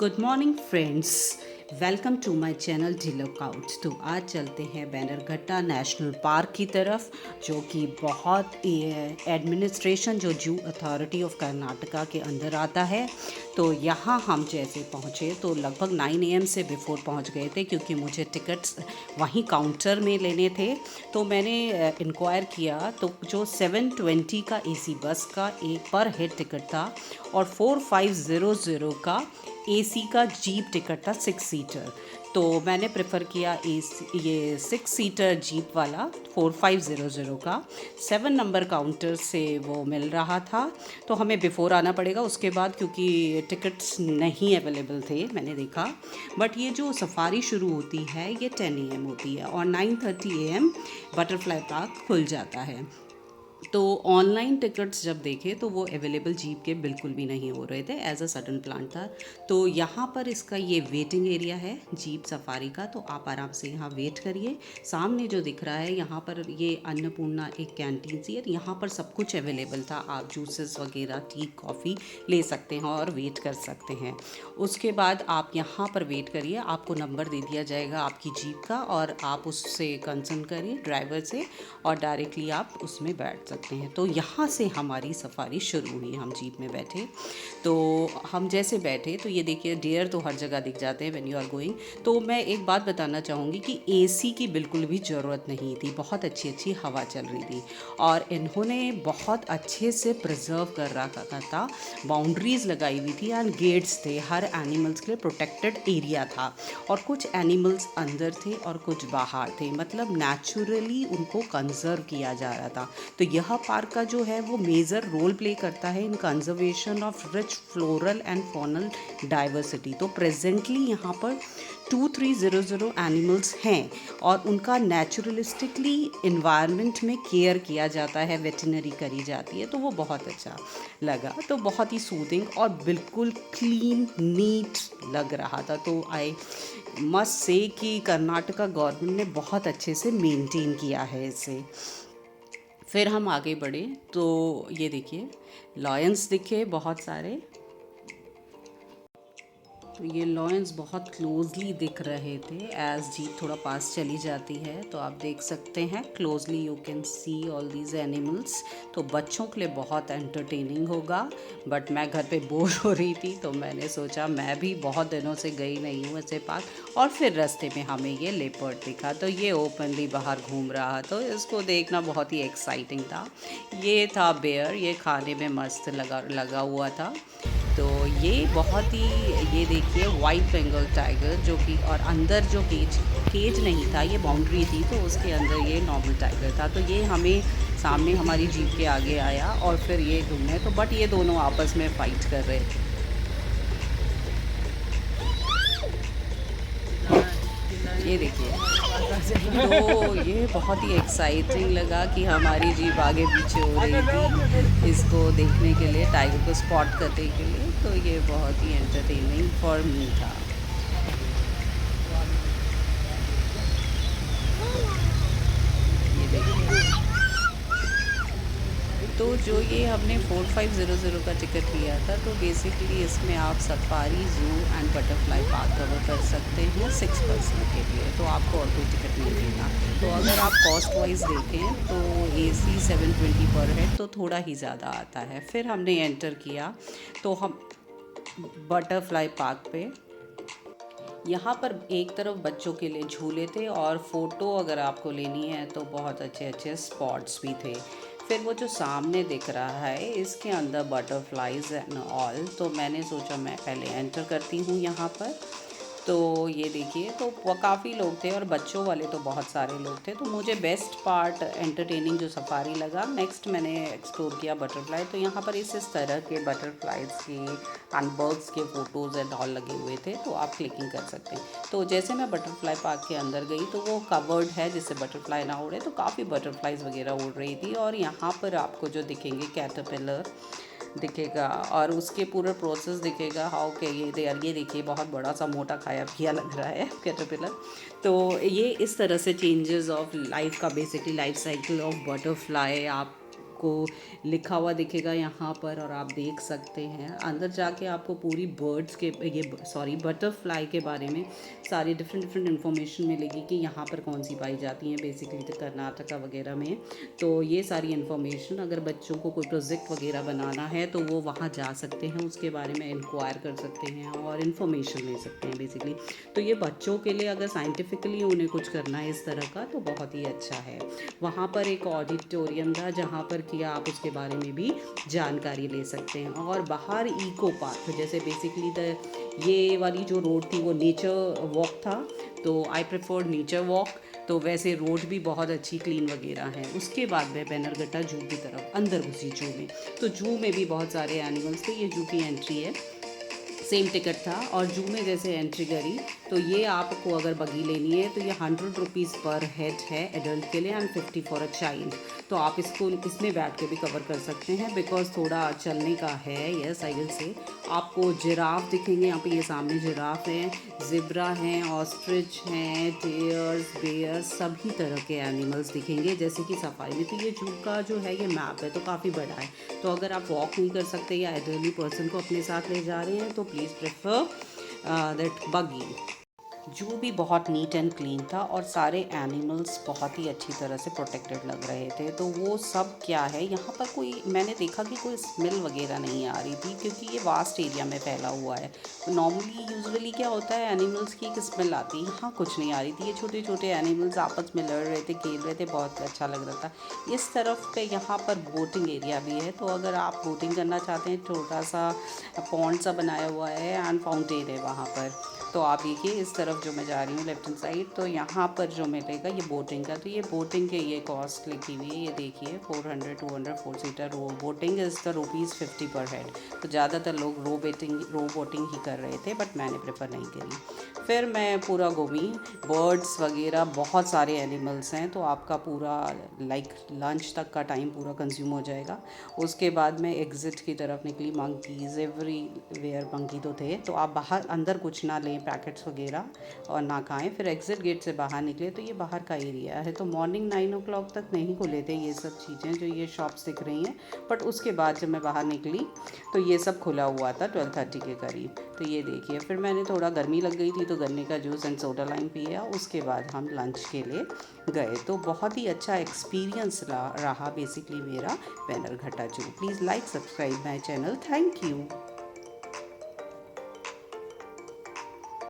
Good morning friends, welcome to my channel ढिलोक आउट। तो आज चलते हैं बैनरघट्टा नेशनल पार्क की तरफ, जो कि बहुत एडमिनिस्ट्रेशन जो जू अथॉरिटी ऑफ कर्नाटका के अंदर आता है। तो यहाँ हम जैसे पहुँचे तो लगभग 9 AM से बिफोर पहुँच गए थे, क्योंकि मुझे टिकट्स वहीं काउंटर में लेने थे। तो मैंने इंक्वायर किया तो जो 720 का AC बस का एक पर हेड टिकट था और 4500 का AC का जीप टिकट था 6 सीटर। तो मैंने प्रेफर किया ये 6 सीटर जीप वाला 4500 का 7 नंबर काउंटर से वो मिल रहा था। तो हमें बिफ़ोर आना पड़ेगा उसके बाद, क्योंकि टिकट्स नहीं अवेलेबल थे मैंने देखा। बट ये जो सफारी शुरू होती है ये 10 AM होती है और 9:30 AM बटरफ्लाई पार्क खुल जाता है। तो ऑनलाइन टिकट्स जब देखे तो वो अवेलेबल जीप के बिल्कुल भी नहीं हो रहे थे, एज अ सडन प्लान था। तो यहाँ पर इसका ये वेटिंग एरिया है जीप सफारी का, तो आप आराम से यहाँ वेट करिए। सामने जो दिख रहा है यहाँ पर ये अन्नपूर्णा एक कैंटीन सी है, यहाँ पर सब कुछ अवेलेबल था। आप जूसेस वगैरह, टी, कॉफ़ी ले सकते हैं और वेट कर सकते हैं। उसके बाद आप यहाँ पर वेट करिए, आपको नंबर दे दिया जाएगा आपकी जीप का और आप उससे कंसर्न करिए ड्राइवर से और डायरेक्टली आप उसमें बैठ सकते हैं। तो यहाँ से हमारी सफारी शुरू हुई। हम जीप में बैठे तो हम जैसे बैठे तो ये देखिए डियर तो हर जगह दिख जाते हैं व्हेन यू आर गोइंग। तो मैं एक बात बताना चाहूँगी कि AC की बिल्कुल भी ज़रूरत नहीं थी, बहुत अच्छी अच्छी हवा चल रही थी और इन्होंने बहुत अच्छे से प्रिजर्व कर रखा था। बाउंड्रीज़ लगाई हुई थी एंड गेट्स थे, हर एनिमल्स के लिए प्रोटेक्टेड एरिया था और कुछ एनिमल्स अंदर थे और कुछ बाहर थे, मतलब नेचुरली उनको कंजर्व किया जा रहा था। तो यह पार्क का जो है वो मेजर रोल प्ले करता है इन conservation of rich floral and faunal diversity. तो प्रेजेंटली यहाँ पर 2300 एनिमल्स हैं और उनका नेचुरलिस्टिकली इन्वायरमेंट में केयर किया जाता है, वेटनरी करी जाती है। तो वो बहुत अच्छा लगा, तो बहुत ही सूदिंग और बिल्कुल क्लीन नीट लग रहा था। तो आई मस्ट से कि कर्नाटका गवर्नमेंट ने बहुत अच्छे से मेंटेन किया है इसे। फिर हम आगे बढ़े तो ये देखिए लॉयंस दिखे बहुत सारे। तो ये लॉयंस बहुत क्लोजली दिख रहे थे एज जीप थोड़ा पास चली जाती है, तो आप देख सकते हैं closely you can see all these animals. तो बच्चों के लिए बहुत एंटरटेनिंग होगा, बट मैं घर पे बोर हो रही थी तो मैंने सोचा, मैं भी बहुत दिनों से गई नहीं हूँ ऐसे पार्क। और फिर रास्ते में हमें ये लेपर्ड दिखा, तो ये ओपनली बाहर घूम रहा, तो इसको देखना बहुत ही एक्साइटिंग था। ये था बेयर, ये खाने में मस्त लगा हुआ था। तो ये बहुत ही, ये देखिए वाइट बंगाल टाइगर जो कि, और अंदर जो केज नहीं था, ये बाउंड्री थी तो उसके अंदर ये नॉर्मल टाइगर था। तो ये हमें सामने हमारी जीप के आगे आया और फिर ये घूमे, तो बट ये दोनों आपस में फाइट कर रहे थे। ये देखिए, तो ये बहुत ही एक्साइटिंग लगा कि हमारी जीप आगे पीछे हो रही थी इसको देखने के लिए, टाइगर को स्पॉट करने के लिए। तो ये बहुत ही एंटरटेनिंग फॉर मी था। ये देखिए, तो जो ये हमने 4500 का टिकट लिया था, तो बेसिकली इसमें आप सफारी, जू एंड बटरफ्लाई पार्क कवर कर सकते हैं 6 पर्सन के लिए। तो आपको और कोई टिकट नहीं लेना। तो अगर आप कॉस्ट वाइज देखें तो AC 720 पर हेड तो थोड़ा ही ज़्यादा आता है। फिर हमने एंटर किया तो हम बटरफ्लाई पार्क पे, यहाँ पर एक तरफ बच्चों के लिए झूले थे और फ़ोटो अगर आपको लेनी है तो बहुत अच्छे अच्छे स्पॉट्स भी थे। फिर वो जो सामने दिख रहा है इसके अंदर बटरफ्लाइज एंड ऑल, तो मैंने सोचा मैं पहले एंटर करती हूँ यहाँ पर। तो ये देखिए, तो वो काफ़ी लोग थे और बच्चों वाले तो बहुत सारे लोग थे। तो मुझे बेस्ट पार्ट एंटरटेनिंग जो सफारी लगा। नेक्स्ट मैंने एक्सप्लोर किया बटरफ्लाई। तो यहाँ पर इस तरह के बटरफ्लाइज के एंड बर्ड्स के फ़ोटोज़ एंड ऑल लगे हुए थे, तो आप क्लिकिंग कर सकते हैं। तो जैसे मैं बटरफ्लाई पार्क के अंदर गई तो वो कवर्ड है जिससे बटरफ्लाई ना उड़े, तो काफ़ी बटरफ्लाइज वगैरह उड़ रही थी। और यहाँ पर आपको जो दिखेंगे कैटरपिलर दिखेगा और उसके पूरा प्रोसेस दिखेगा, हाउ के ये देखिए बहुत बड़ा सा मोटा खाया पिया लग रहा है कैटरपिलर। तो ये इस तरह से चेंजेस ऑफ लाइफ का, basically life cycle of butterfly आप आपको लिखा हुआ दिखेगा यहाँ पर और आप देख सकते हैं। अंदर जाके आपको पूरी बर्ड्स के बटरफ्लाई के बारे में सारी डिफरेंट इन्फॉर्मेशन मिलेगी कि यहाँ पर कौन सी पाई जाती हैं बेसिकली तो कर्नाटका वगैरह में। तो ये सारी इन्फॉर्मेशन अगर बच्चों को कोई प्रोजेक्ट वगैरह बनाना है तो वो वहाँ जा सकते हैं, उसके बारे में इंक्वायर कर सकते हैं और इन्फॉर्मेशन ले सकते हैं बेसिकली। तो ये बच्चों के लिए अगर साइंटिफिकली उन्हें कुछ करना है इस तरह का तो बहुत ही अच्छा है। वहाँ पर एक ऑडिटोरियम था जहाँ पर कि आप उसके बारे में भी जानकारी ले सकते हैं। और बाहर इको पार्क, जैसे बेसिकली ये वाली जो रोड थी वो नेचर वॉक था, तो आई प्रेफर्ड नेचर वॉक। तो वैसे रोड भी बहुत अच्छी क्लीन वगैरह है। उसके बाद मैं बैनरघट्टा जू की तरफ अंदर घुसी जू में। तो जू में भी बहुत सारे एनिमल्स थे। ये जू की एंट्री है, सेम टिकट था। और जू में जैसे एंट्री करी तो ये आपको अगर बगी लेनी है तो ये 100 रुपीज़ पर हेड है एडल्ट के लिए एंड 50 फॉर अ चाइल्ड। तो आप इसको इसमें बैठ के भी कवर कर सकते हैं बिकॉज थोड़ा चलने का है। यस आई विल से आपको जिराफ दिखेंगे यहाँ पे, ये सामने जिराफ हैं, जिब्रा हैं, ऑस्ट्रिच हैं, टेयर्स, बेयर्स, सभी तरह के एनिमल्स दिखेंगे जैसे कि सफारी में। तो ये जू का जो है ये मैप है तो काफ़ी बड़ा है। तो अगर आप वॉक नहीं कर सकते या एल्डरली पर्सन को अपने साथ ले जा रहे हैं तो प्लीज़ प्रेफर दैट बगी। जू भी बहुत नीट एंड क्लीन था और सारे एनिमल्स बहुत ही अच्छी तरह से प्रोटेक्टेड लग रहे थे। तो वो सब क्या है यहाँ पर कोई मैंने देखा कि कोई स्मेल वगैरह नहीं आ रही थी क्योंकि ये वास्ट एरिया में फैला हुआ है। नॉर्मली यूजुअली क्या होता है एनिमल्स की एक स्मेल आती है, यहाँ कुछ नहीं आ रही थी। ये छोटे छोटे एनिमल्स आपस में लड़ रहे थे, खेल रहे थे, बहुत अच्छा लग रहा था। इस तरफ पे यहाँ पर बोटिंग एरिया भी है, तो अगर आप बोटिंग करना चाहते हैं छोटा सा पॉन्ड सा बनाया हुआ है एंड फाउंटेन है वहाँ पर। तो आप देखिए इस तरफ जो मैं जा रही हूँ लेफ्ट हैंड साइड, तो यहाँ पर जो मिलेगा ये बोटिंग का। तो ये बोटिंग के ये कॉस्ट लिखी हुई है, ये देखिए 400 200 4 सीटर बोटिंग इज़ द ₹50 पर हेड। तो ज़्यादातर लोग रो बोटिंग ही कर रहे थे बट मैंने प्रेफर नहीं करी। फिर मैं पूरा घूमी, बर्ड्स वगैरह बहुत सारे एनिमल्स हैं तो आपका पूरा लाइक लंच तक का टाइम पूरा कंज्यूम हो जाएगा। उसके बाद मैं एग्ज़िट की तरफ निकली। मंकीज़ एवरी वेयर मंकी तो थे, तो आप बाहर अंदर कुछ ना लें पैकेट्स वगैरह और ना खाएं। फिर एग्ज़िट गेट से बाहर निकले तो ये बाहर का एरिया है। तो मॉर्निंग 9 o'clock तक नहीं खुले थे ये सब चीज़ें जो ये शॉप्स दिख रही हैं, बट उसके बाद जब मैं बाहर निकली तो ये सब खुला हुआ था 12:30 के करीब। तो ये देखिए फिर मैंने थोड़ा गर्मी लग गई थी तो गन्ने का जूस एंड सोडा लाइम पिया। उसके बाद हम लंच के लिए गए। तो बहुत ही अच्छा एक्सपीरियंस रहा बेसिकली मेरा बैनरघट्टा जू। Please like subscribe my channel. Thank you.